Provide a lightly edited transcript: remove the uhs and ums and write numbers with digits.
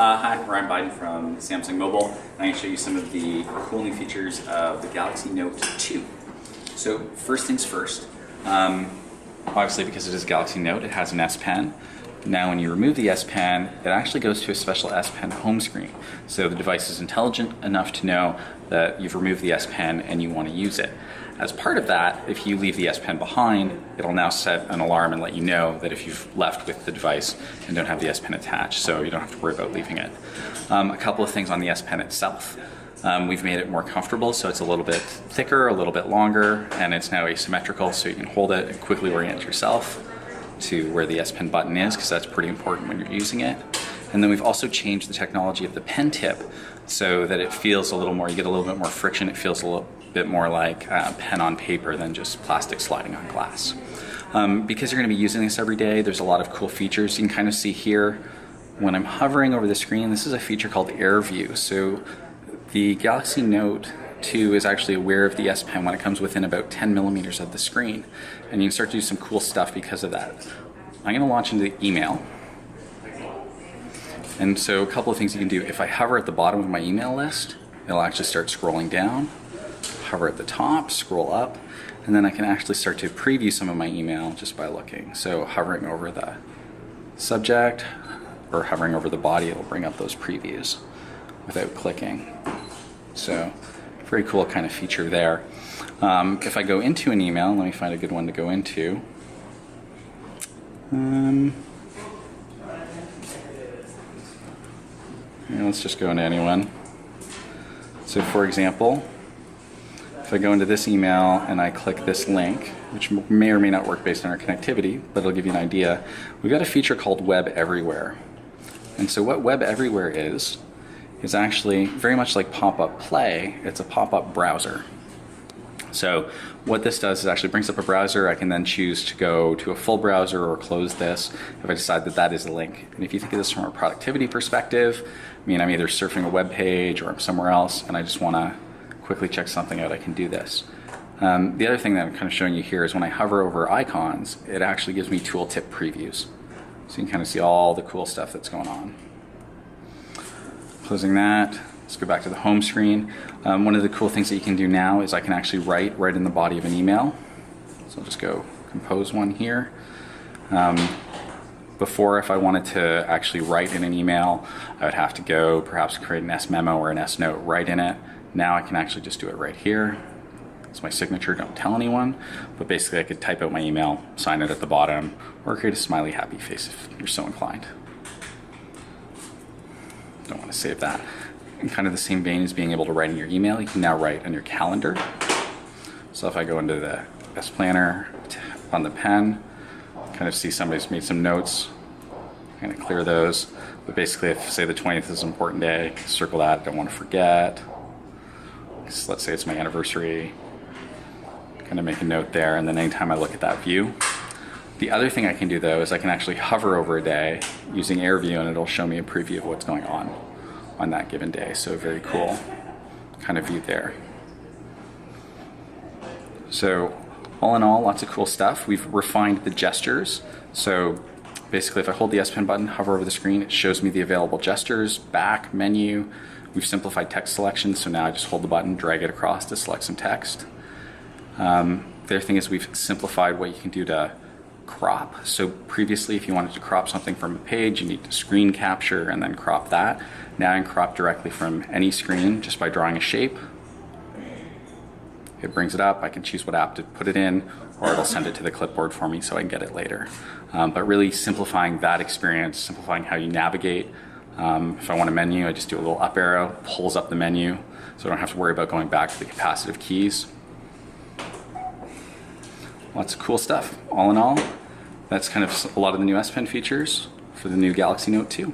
Hi, Ryan Biden from Samsung Mobile, and I'm going to show you some of the cool new features of the Galaxy Note 2. So first things first, obviously because it is Galaxy Note, it has an S Pen. Now when you remove the S Pen, it actually goes to a special S Pen home screen. So the device is intelligent enough to know that you've removed the S Pen and you want to use it. As part of that, if you leave the S Pen behind, it'll now set an alarm and let you know that if you've left with the device and don't have the S Pen attached, so you don't have to worry about leaving it. A couple of things on the S Pen itself. We've made it more comfortable, so it's a little bit thicker, a little bit longer, and it's now asymmetrical, so you can hold it and quickly orient yourself to where the S Pen button is, because that's pretty important when you're using it. And then we've also changed the technology of the pen tip so that it feels a little more, you get a little bit more friction, it feels a little bit more like pen on paper than just plastic sliding on glass. Because you're going to be using this every day, there's a lot of cool features. You can kind of see here, when I'm hovering over the screen, this is a feature called Air View. So the Galaxy Note 2 is actually aware of the S Pen when it comes within about 10 millimeters of the screen. And you can start to do some cool stuff because of that. I'm going to launch into email. And so a couple of things you can do. If I hover at the bottom of my email list, it'll actually start scrolling down. Hover at the top, scroll up, and then I can actually start to preview some of my email just by looking. So hovering over the subject or hovering over the body, it'll bring up those previews without clicking. So very cool kind of feature there. If I go into an email, let me find a good one to go into. Let's just go into anyone. So for example, if I go into this email and I click this link, which may or may not work based on our connectivity, but it'll give you an idea, we've got a feature called Web Everywhere. And so what Web Everywhere is actually very much like Pop-Up Play. It's a pop-up browser. So what this does is actually brings up a browser. I can then choose to go to a full browser or close this if I decide that that is a link. And if you think of this from a productivity perspective, I mean, I'm either surfing a web page or I'm somewhere else and I just want to quickly check something out, I can do this. The other thing that I'm kind of showing you here is when I hover over icons, it actually gives me tooltip previews. So you can kind of see all the cool stuff that's going on. Closing that, let's go back to the home screen. One of the cool things that you can do now is I can actually write right in the body of an email. So I'll just go compose one here. Before, if I wanted to actually write in an email, I would have to go perhaps create an S memo or an S note, write in it. Now I can actually just do it right here. It's my signature, don't tell anyone. But basically I could type out my email, sign it at the bottom, or create a smiley happy face if you're so inclined. Don't want to save that. In kind of the same vein as being able to write in your email, you can now write on your calendar. So if I go into the S Planner on the pen, kind of see somebody's made some notes, kind of clear those. But basically if say the 20th is an important day, circle that, I don't want to forget. So let's say it's my anniversary, kind of make a note there, and then anytime I look at that view. The other thing I can do though is I can actually hover over a day using Air View and it'll show me a preview of what's going on that given day. So very cool kind of view there. So all in all, lots of cool stuff. We've refined the gestures. So basically if I hold the S Pen button, hover over the screen, it shows me the available gestures, back, menu. We've simplified text selection, so now I just hold the button, drag it across to select some text. The other thing is we've simplified what you can do to crop. So previously if you wanted to crop something from a page, you need to screen capture and then crop that. Now I can crop directly from any screen just by drawing a shape. It brings it up, I can choose what app to put it in, or it'll send it to the clipboard for me so I can get it later. But really simplifying that experience, simplifying how you navigate. If I want a menu, I just do a little up arrow, pulls up the menu, so I don't have to worry about going back to the capacitive keys. Lots of cool stuff. All in all, that's kind of a lot of the new S Pen features for the new Galaxy Note 2.